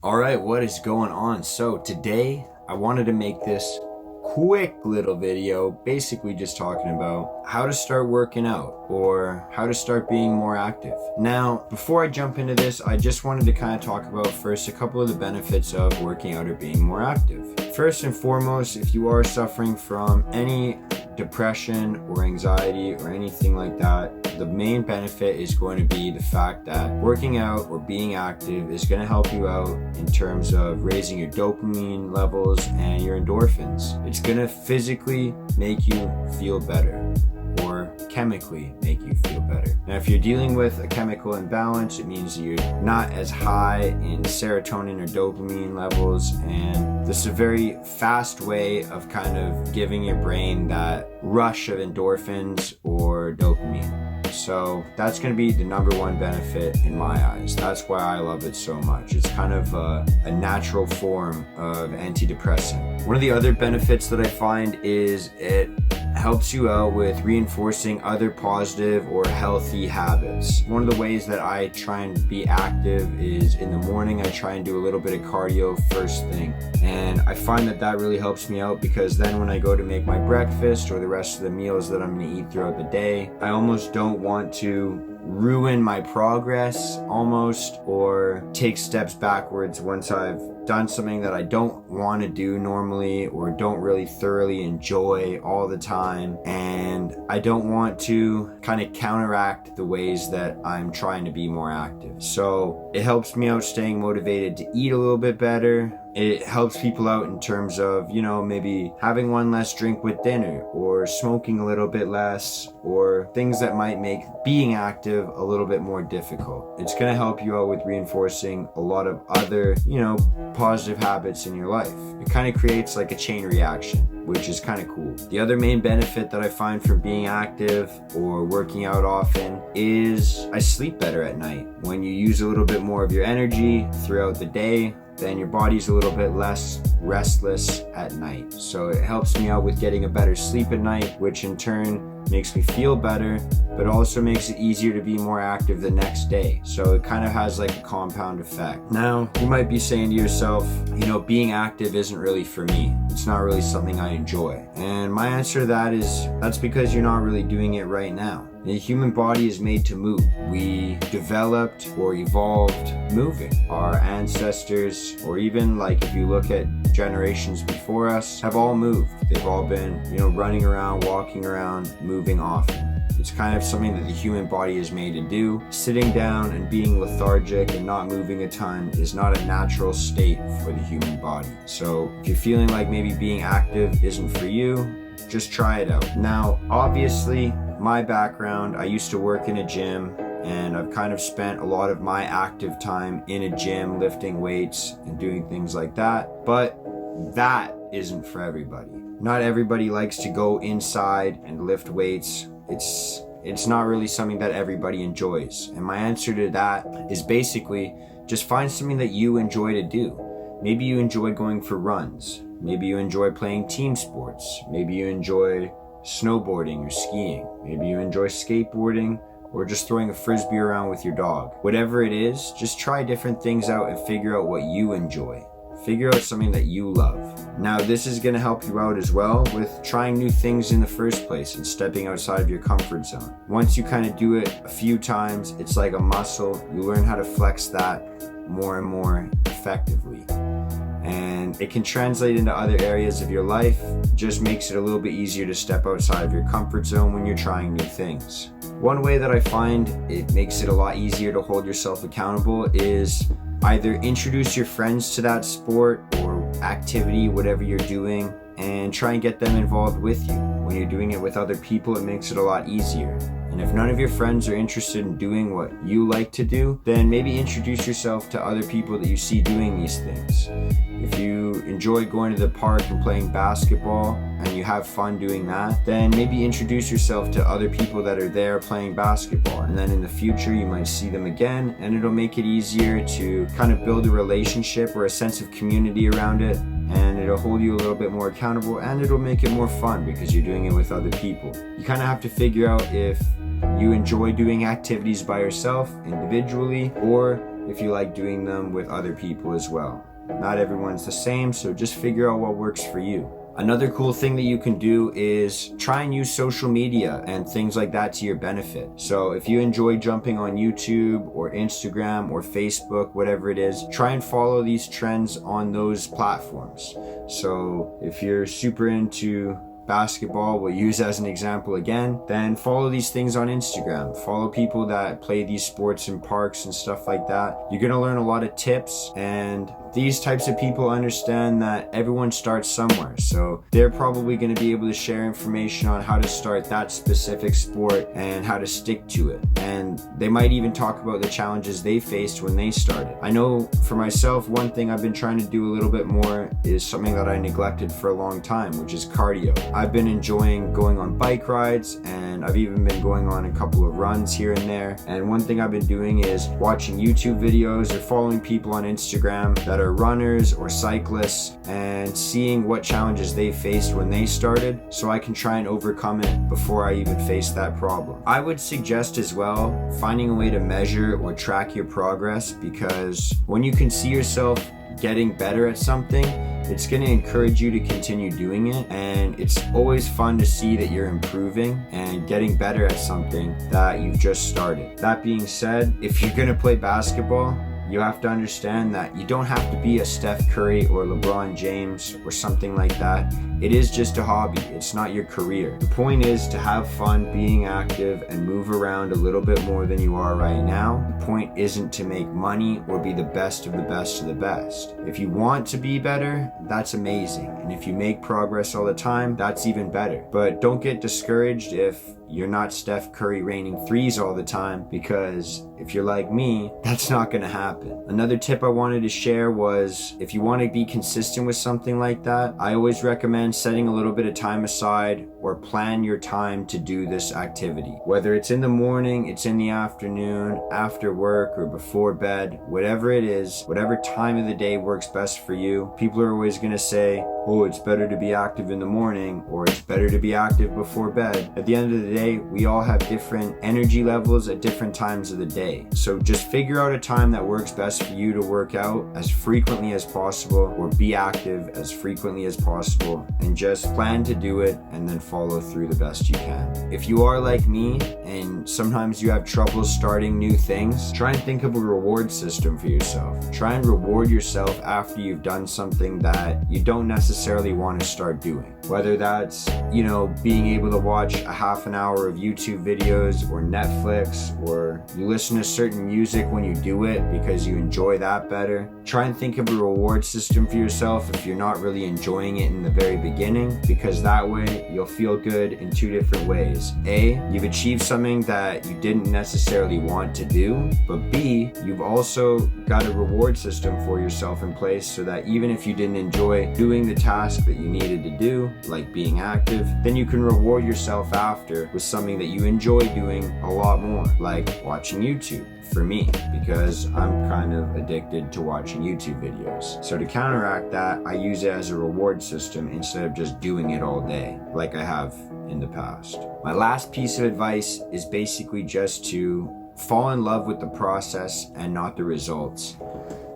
All right, what is going on? So today I wanted to make this quick little video, basically just talking about how to start working out or how to start being more active. Now, before I jump into this, I just wanted to kind of talk about first a couple of the benefits of working out or being more active. First and foremost, if you are suffering from any depression or anxiety or anything like that, the main benefit is going to be the fact that working out or being active is going to help you out in terms of raising your dopamine levels and your endorphins. It's going to physically make you feel better or chemically make you feel better. Now, if you're dealing with a chemical imbalance, it means that you're not as high in serotonin or dopamine levels, and this is a very fast way of kind of giving your brain that rush of endorphins or dopamine. So that's going to be the number one benefit in my eyes. That's why I love it so much. It's kind of a natural form of antidepressant. One of the other benefits that I find is it helps you out with reinforcing other positive or healthy habits. One of the ways that I try and be active is in the morning. I try and do a little bit of cardio first thing, and I find that that really helps me out because then when I go to make my breakfast or the rest of the meals that I'm going to eat throughout the day, I almost don't want to ruin my progress almost or take steps backwards once I've done something that I don't want to do normally or don't really thoroughly enjoy all the time, and I don't want to kind of counteract the ways that I'm trying to be more active. So it helps me out staying motivated to eat a little bit better. It helps people out in terms of, maybe having one less drink with dinner or smoking a little bit less or things that might make being active a little bit more difficult. It's going to help you out with reinforcing a lot of other, positive habits in your life. It kind of creates like a chain reaction, which is kind of cool. The other main benefit that I find from being active or working out often is I sleep better at night. When you use a little bit more of your energy throughout the day, then your body's a little bit less restless at night. So it helps me out with getting a better sleep at night, which in turn makes me feel better, but also makes it easier to be more active the next day. So it kind of has like a compound effect. Now, you might be saying to yourself, being active isn't really for me. It's not really something I enjoy. And my answer to that is that's because you're not really doing it right now. The human body is made to move. We developed or evolved moving. Our ancestors, or even like if you look at generations before us, have all moved. They've all been, running around, walking around, moving often. It's kind of something that the human body is made to do. Sitting down and being lethargic and not moving a ton is not a natural state for the human body. So if you're feeling like maybe being active isn't for you, just try it out. Now, obviously, my background, I used to work in a gym, and I've kind of spent a lot of my active time in a gym lifting weights and doing things like that, but that isn't for everybody. Not everybody likes to go inside and lift weights. It's not really something that everybody enjoys. And my answer to that is basically just find something that you enjoy to do. Maybe you enjoy going for runs. Maybe you enjoy playing team sports. Maybe you enjoy snowboarding or skiing. Maybe you enjoy skateboarding or just throwing a frisbee around with your dog. Whatever it is, just try different things out and figure out what you enjoy. Figure out something that you love. Now, this is going to help you out as well with trying new things in the first place and stepping outside of your comfort zone. Once you kind of do it a few times, it's like a muscle. You learn how to flex that more and more effectively. And it can translate into other areas of your life. It just makes it a little bit easier to step outside of your comfort zone when you're trying new things. One way that I find it makes it a lot easier to hold yourself accountable is either introduce your friends to that sport or activity, whatever you're doing, and try and get them involved with you. When you're doing it with other people, it makes it a lot easier. And if none of your friends are interested in doing what you like to do, then maybe introduce yourself to other people that you see doing these things. If you enjoy going to the park and playing basketball and you have fun doing that, then maybe introduce yourself to other people that are there playing basketball. And then in the future, you might see them again, and it'll make it easier to kind of build a relationship or a sense of community around it. And it'll hold you a little bit more accountable, and it'll make it more fun because you're doing it with other people. You kind of have to figure out if you enjoy doing activities by yourself individually, or if you like doing them with other people as well. Not everyone's the same, so just figure out what works for you. Another cool thing that you can do is try and use social media and things like that to your benefit. So if you enjoy jumping on YouTube or Instagram or Facebook, whatever it is, try and follow these trends on those platforms. So if you're super into basketball, we'll use as an example again, then follow these things on Instagram. Follow people that play these sports in parks and stuff like that. You're gonna learn a lot of tips, and these types of people understand that everyone starts somewhere. So they're probably gonna be able to share information on how to start that specific sport and how to stick to it. And they might even talk about the challenges they faced when they started. I know for myself, one thing I've been trying to do a little bit more is something that I neglected for a long time, which is cardio. I've been enjoying going on bike rides, and I've even been going on a couple of runs here and there. And one thing I've been doing is watching YouTube videos or following people on Instagram that are runners or cyclists and seeing what challenges they faced when they started, so I can try and overcome it before I even face that problem. I would suggest as well finding a way to measure or track your progress, because when you can see yourself getting better at something, it's going to encourage you to continue doing it, and it's always fun to see that you're improving and getting better at something that you've just started. That being said, if you're going to play basketball, you have to understand that you don't have to be a Steph Curry or LeBron James or something like that. It is just a hobby. It's not your career. The point is to have fun being active and move around a little bit more than you are right now. The point isn't to make money or be the best of the best of the best. If you want to be better, that's amazing. And if you make progress all the time, that's even better. But don't get discouraged if you're not Steph Curry raining threes all the time, because if you're like me, that's not going to happen. Another tip I wanted to share was, if you want to be consistent with something like that, I always recommend setting a little bit of time aside or plan your time to do this activity. Whether it's in the morning, it's in the afternoon, after work, or before bed, whatever it is, whatever time of the day works best for you. People are always going to say, oh, it's better to be active in the morning, or it's better to be active before bed. At the end of the day, we all have different energy levels at different times of the day. So just figure out a time that works best for you to work out as frequently as possible, or be active as frequently as possible, and just plan to do it and then follow through the best you can. If you are like me and sometimes you have trouble starting new things, try and think of a reward system for yourself. Try and reward yourself after you've done something that you don't necessarily want to start doing. Whether that's, being able to watch a half an hour of YouTube videos or Netflix, or you listen to certain music when you do it because you enjoy that better. Try and think of a reward system for yourself if you're not really enjoying it in the very beginning, because that way you'll feel good in two different ways. A, you've achieved something that you didn't necessarily want to do, but B, you've also got a reward system for yourself in place, so that even if you didn't enjoy doing the task that you needed to do, like being active, then you can reward yourself after with something that you enjoy doing a lot more, like watching YouTube. For me, because I'm kind of addicted to watching YouTube videos. So to counteract that, I use it as a reward system instead of just doing it all day like I have in the past. My last piece of advice is basically just to fall in love with the process and not the results.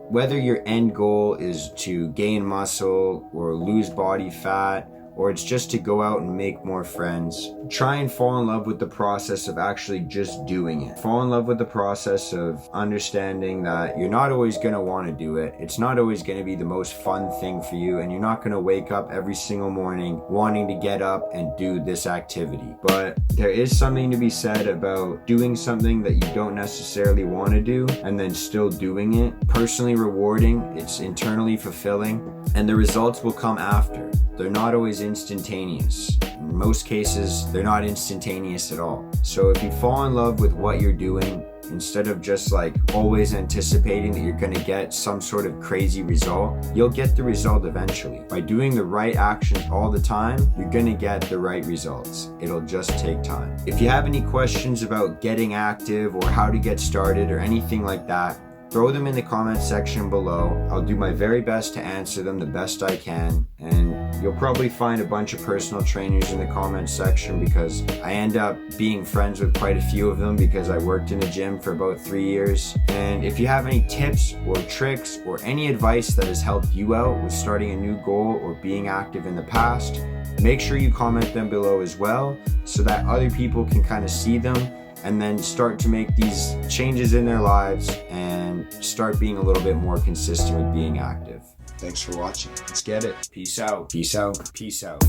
Whether your end goal is to gain muscle or lose body fat, or it's just to go out and make more friends, try and fall in love with the process of actually just doing it. Fall in love with the process of understanding that you're not always going to want to do it. It's not always going to be the most fun thing for you, and you're not going to wake up every single morning wanting to get up and do this activity. But there is something to be said about doing something that you don't necessarily want to do and then still doing it. Personally rewarding, it's internally fulfilling, and the results will come after. They're not always instantaneous. In most cases, they're not instantaneous at all. So if you fall in love with what you're doing, instead of just always anticipating that you're gonna get some sort of crazy result, you'll get the result eventually. By doing the right actions all the time, you're gonna get the right results. It'll just take time. If you have any questions about getting active or how to get started or anything like that, throw them in the comment section below. I'll do my very best to answer them the best I can, and you'll probably find a bunch of personal trainers in the comment section because I end up being friends with quite a few of them because I worked in a gym for about 3 years. And if you have any tips or tricks or any advice that has helped you out with starting a new goal or being active in the past, make sure you comment them below as well so that other people can kind of see them and then start to make these changes in their lives and start being a little bit more consistent with being active. Thanks for watching. Let's get it. Peace out. Peace out. Peace out.